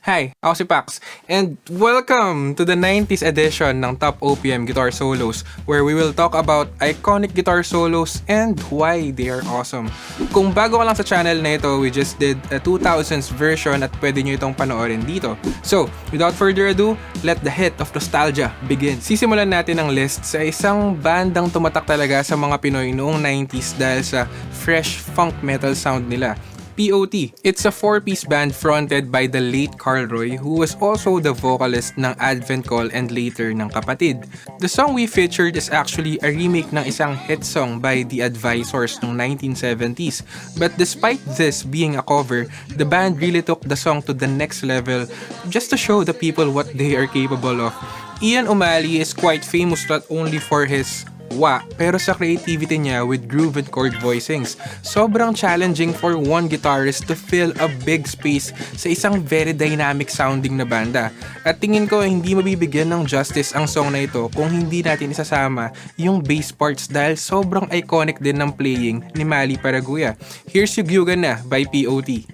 Hi, ako si Pax, and welcome to the 90s edition ng Top OPM Guitar Solos, where we will talk about iconic guitar solos and why they are awesome. Kung bago ka lang sa channel na ito, we just did a 2000s version at pwede nyo itong panoorin dito. So, without further ado, let the hit of nostalgia begin. Sisimulan natin ang list sa isang bandang tumatak talaga sa mga Pinoy noong 90s dahil sa fresh funk metal sound nila. POT. It's a 4-piece band fronted by the late Carl Roy, who was also the vocalist ng Advent Call and later ng Kapatid. The song we featured is actually a remake ng isang hit song by The Advisors noong 1970s. But despite this being a cover, the band really took the song to the next level just to show the people what they are capable of. Ian O'Malley is quite famous not only for his pero sa creativity niya with groove and chord voicings. Sobrang challenging for one guitarist to fill a big space sa isang very dynamic sounding na banda. At tingin ko hindi mabibigyan ng justice ang song na ito kung hindi natin isasama yung bass parts dahil sobrang iconic din ng playing ni Mali Paraguya. Here's Yugyugan na by POT.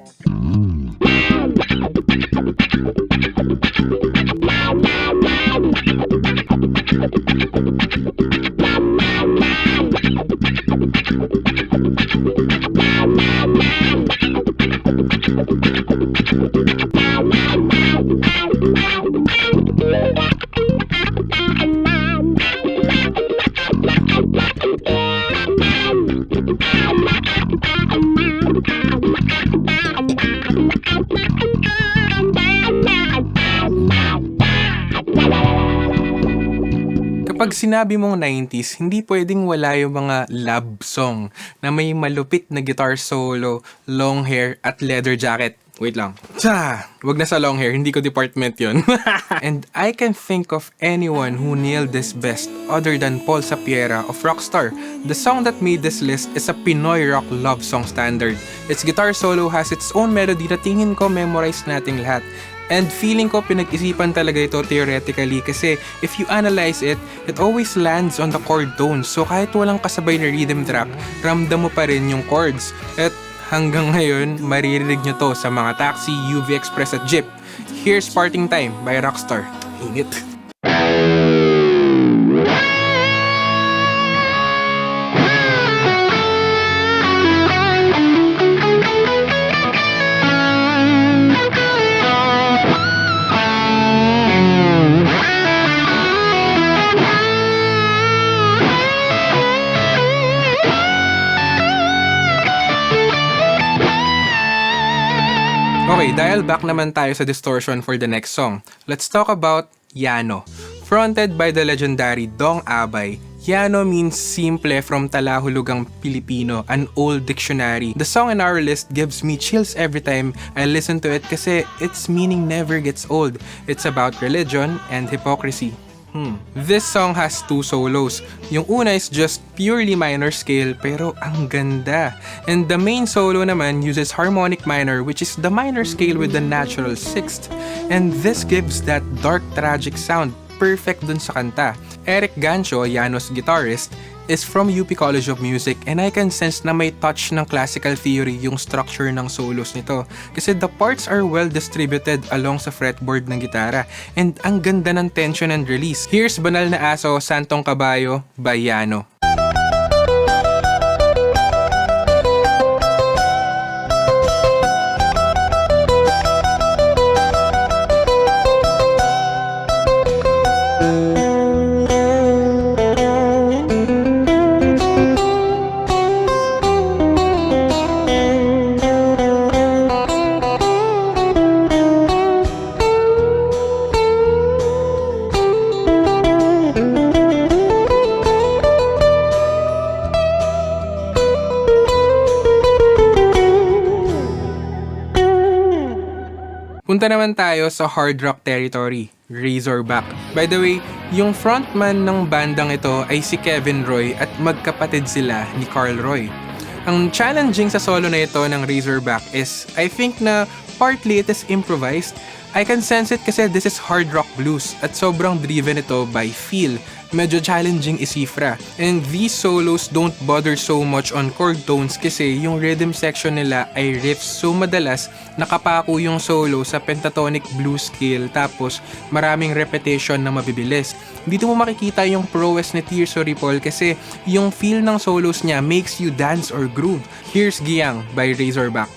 Kapag sinabi mong 90s, hindi pwedeng wala yung mga love song na may malupit na guitar solo, long hair, at leather jacket. Wait lang. Wag na sa long hair, hindi ko department yun. And I can think of anyone who nailed this best other than Paul Sapiera of Rockstar. The song that made this list is a Pinoy rock love song standard. Its guitar solo has its own melody na tingin ko memorize nating lahat. And feeling ko pinag-isipan talaga ito theoretically kasi if you analyze it, it always lands on the chord tones. So kahit walang kasabay na rhythm track, ramdam mo pa rin yung chords. At hanggang ngayon, maririnig nyo to sa mga taxi, UV Express at jeep. Here's Parting Time by Rockstar. Init. Okay, dial back naman tayo sa distortion for the next song. Let's talk about Yano. Fronted by the legendary Dong Abay, Yano means simple from Talahulugang Pilipino, an old dictionary. The song in our list gives me chills every time I listen to it kasi its meaning never gets old. It's about religion and hypocrisy. This song has 2 solos. Yung una is just purely minor scale pero ang ganda. And the main solo naman uses harmonic minor, which is the minor scale with the natural 6th. And this gives that dark tragic sound perfect dun sa kanta. Eric Gancho, Yano's guitarist, is from UP College of Music and I can sense na may touch ng classical theory yung structure ng solos nito kasi the parts are well distributed along sa fretboard ng gitara and ang ganda ng tension and release. Here's Banal na Aso, Santong Kabayo by Yano. Punta naman tayo sa hard rock territory, Razorback. By the way, yung frontman ng bandang ito ay si Kevin Roy at magkapatid sila ni Carl Roy. Ang challenging sa solo na ito ng Razorback is, I think na partly it is improvised. I can sense it kasi this is hard rock blues at sobrang driven ito by feel. Medyo challenging isifra. And these solos don't bother so much on chord tones kasi yung rhythm section nila ay riffs. So madalas nakapako yung solo sa pentatonic blues scale tapos maraming repetition na mabibilis. Dito mo makikita yung prowess ni Tears o Ripple kasi yung feel ng solos niya makes you dance or groove. Here's Giyang by Razorback.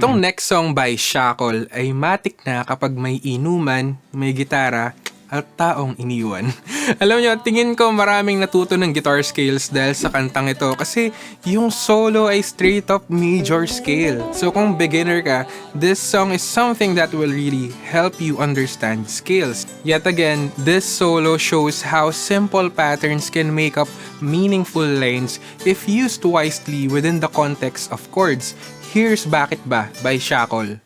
Itong next song by Siakol ay matik na kapag may inuman, may gitara, at taong iniwan. Alam nyo, tingin ko maraming natuto ng guitar scales dahil sa kantang ito kasi yung solo ay straight up major scale. So kung beginner ka, this song is something that will really help you understand scales. Yet again, this solo shows how simple patterns can make up meaningful lines if used wisely within the context of chords. Here's Bakit Ba by Siakol.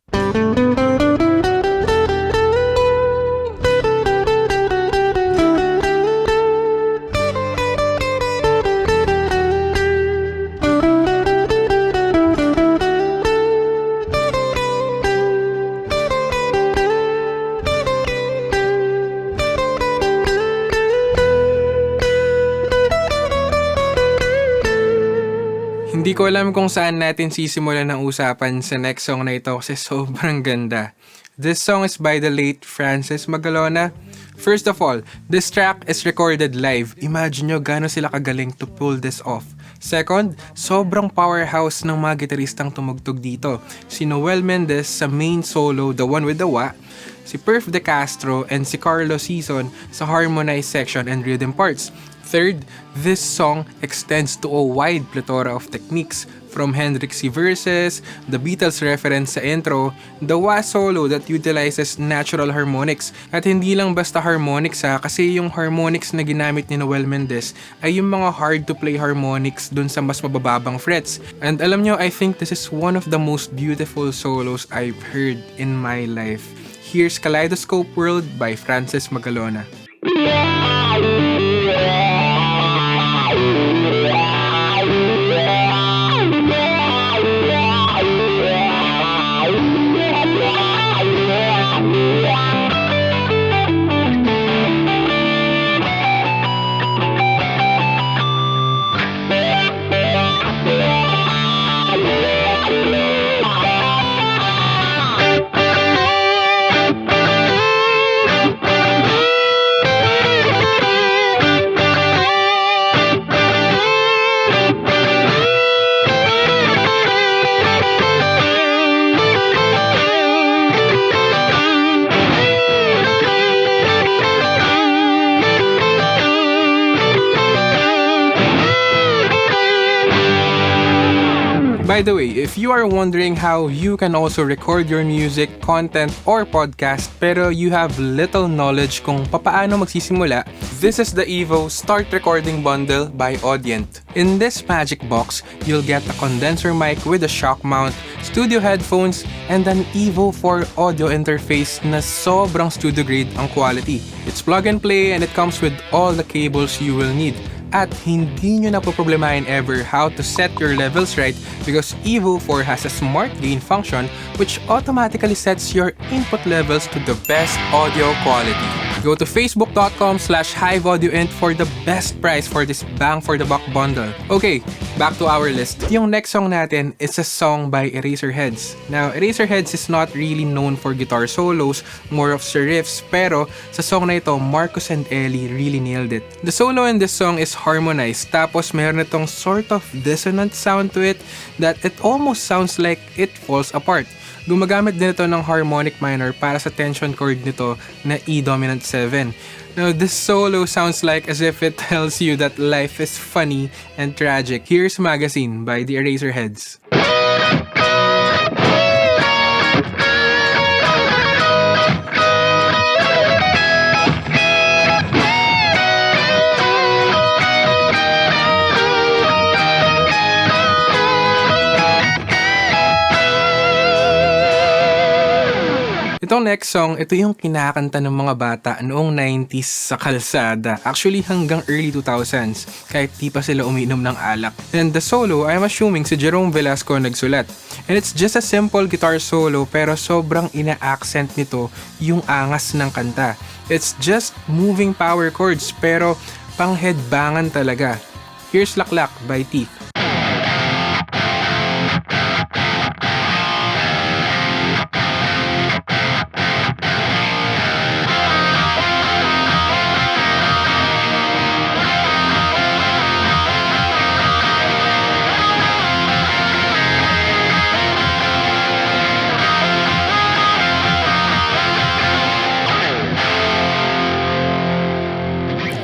Hindi ko alam kung saan natin sisimulan ang usapan sa next song na ito kasi sobrang ganda. This song is by the late Francis Magalona. First of all, this track is recorded live. Imagine nyo gano'n sila kagaling to pull this off. Second, sobrang powerhouse ng mga gitaristang tumugtog dito. Si Noel Mendez sa main solo, the one with the wah, si Perf De Castro and si Carlos Season sa harmonized section and rhythm parts. Third, this song extends to a wide plethora of techniques from Hendrix's verses, the Beatles reference sa intro, the wah solo that utilizes natural harmonics. At hindi lang basta harmonics kasi yung harmonics na ginamit ni Noel Mendez ay yung mga hard to play harmonics dun sa mas mabababang frets. And alam nyo, I think this is one of the most beautiful solos I've heard in my life. Here's Kaleidoscope World by Francis Magalona. By the way, if you are wondering how you can also record your music, content, or podcast pero you have little knowledge kung papaano magsisimula, this is the Evo Start Recording Bundle by Audient. In this magic box, you'll get a condenser mic with a shock mount, studio headphones, and an Evo 4 audio interface na sobrang studio grade ang quality. It's plug and play and it comes with all the cables you will need. At hindi nyo na poproblemahin ever how to set your levels right because Evo 4 has a smart gain function which automatically sets your input levels to the best audio quality. Go to facebook.com/hiveaudioint for the best price for this bang for the buck bundle. Okay, back to our list. Yung next song natin is a song by Eraserheads. Now, Eraserheads is not really known for guitar solos, more of riffs, pero sa song na ito, Marcus and Ellie really nailed it. The solo in this song is harmonized, tapos meron itong sort of dissonant sound to it that it almost sounds like it falls apart. Gumagamit din ito ng harmonic minor para sa tension chord nito na E dominant 7. Now, this solo sounds like as if it tells you that life is funny and tragic. Here's Magasin by the Eraserheads. Itong next song, ito yung kinakanta ng mga bata noong 90s sa kalsada. Actually, hanggang early 2000s, kahit di pa sila uminom ng alak. And the solo, I'm assuming si Jerome Velasco nagsulat. And it's just a simple guitar solo pero sobrang ina-accent nito yung angas ng kanta. It's just moving power chords pero pang-headbangan talaga. Here's Laklak by Teeth.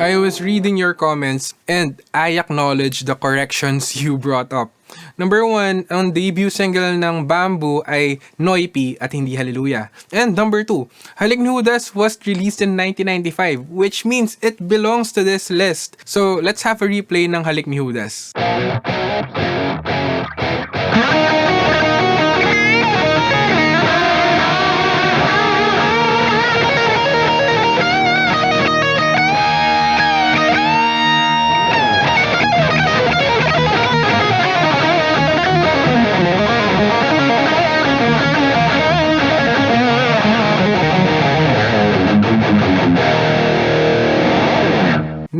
I was reading your comments and I acknowledge the corrections you brought up. Number 1, ang debut single ng Bamboo ay Noipi at hindi Hallelujah. And number 2, Halik ni Judas was released in 1995, which means it belongs to this list. So let's have a replay ng Halik ni Judas.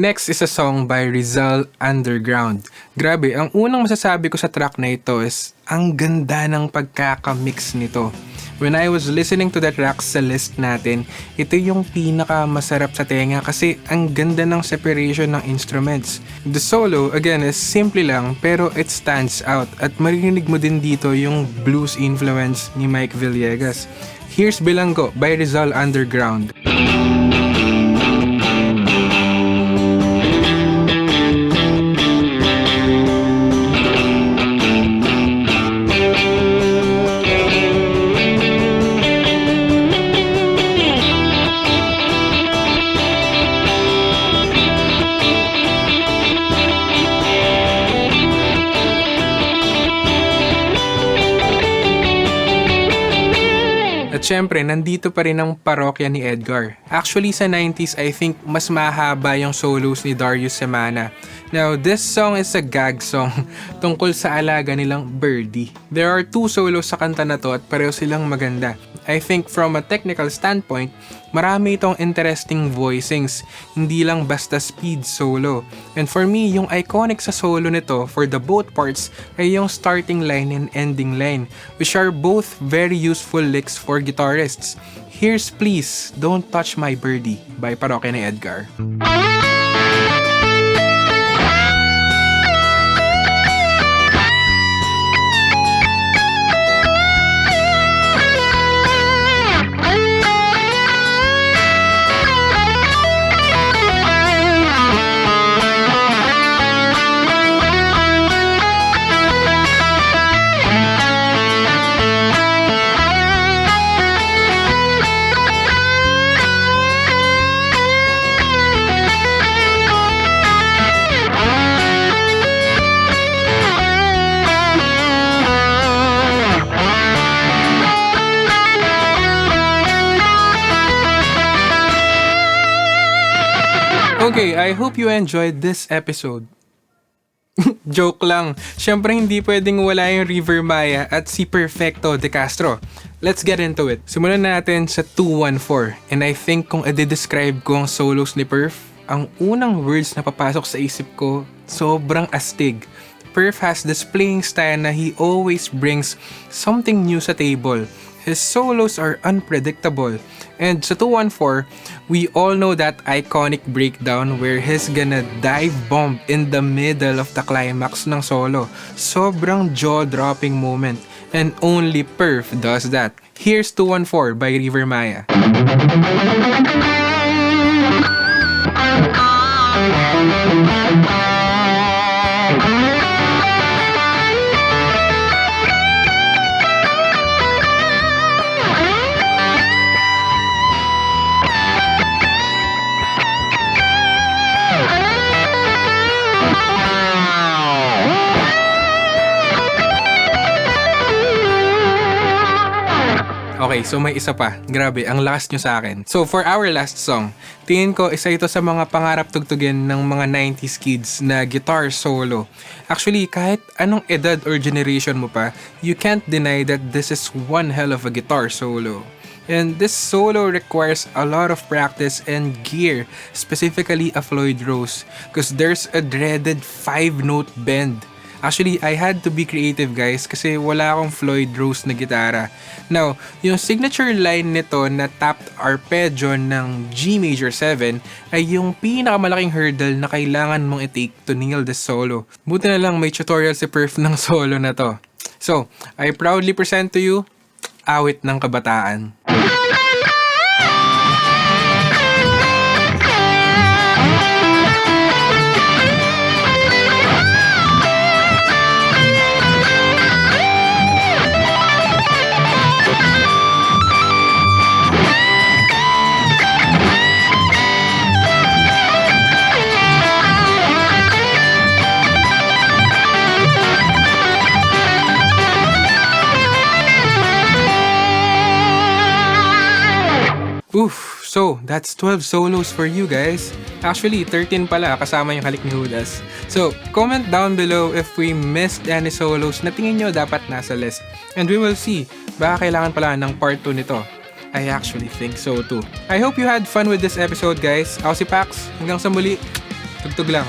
Next is a song by Rizal, Underground. Grabe, ang unang masasabi ko sa track na ito is ang ganda ng pagkakamix nito. When I was listening to the tracks sa list natin, ito yung pinaka masarap sa tenga kasi ang ganda ng separation ng instruments. The solo, again, is simple lang pero it stands out at maririnig mo din dito yung blues influence ni Mike Villegas. Here's Bilanggo by Rizal, Underground. Siyempre, nandito pa rin ang Parokya ni Edgar. Actually, sa 90s, I think mas mahaba yung solos ni Darius Semana. Now, this song is a gag song tungkol sa alaga nilang Birdie. There are 2 solos sa kanta na to at pareho silang maganda. I think from a technical standpoint, marami itong interesting voicings, hindi lang basta speed solo. And for me, yung iconic sa solo nito for the both parts ay yung starting line and ending line, which are both very useful licks for guitarists. Here's Please Don't Touch My Birdie by Parokya ni Edgar. Okay, I hope you enjoyed this episode. Joke lang. Siyempre hindi pwedeng wala yung Rivermaya at si Perfecto de Castro. Let's get into it. Simulan natin sa 214. And I think kung i-describe ko ang solos ni Perf, ang unang words na papasok sa isip ko, sobrang astig. Perf has this playing style na he always brings something new sa table. His solos are unpredictable. And sa 214, we all know that iconic breakdown where he's gonna dive bomb in the middle of the climax ng solo. Sobrang jaw-dropping moment. and only Perf does that. Here's 214 by Rivermaya. Okay, so may isa pa. Grabe, ang last nyo sa akin. So, for our last song, tingin ko isa ito sa mga pangarap tugtugin ng mga 90s kids na guitar solo. Actually, kahit anong edad or generation mo pa, you can't deny that this is one hell of a guitar solo. And this solo requires a lot of practice and gear, specifically a Floyd Rose, because there's a dreaded 5-note bend. Actually, I had to be creative guys kasi wala akong Floyd Rose na gitara. Now, yung signature line nito na tapped arpeggio ng G major 7 ay yung pinakamalaking hurdle na kailangan mong i-take to nail this solo. Buti na lang may tutorial si Perf ng solo na to. So, I proudly present to you, Awit ng Kabataan. Oof, so that's 12 solos for you guys. Actually, 13 pala kasama yung halik ni Judas. So, comment down below if we missed any solos na tingin nyo dapat nasa list. And we will see, baka kailangan pala ng part 2 nito. I actually think so too. I hope you had fun with this episode guys. Ako si Pax, hanggang sa muli, tugtog lang.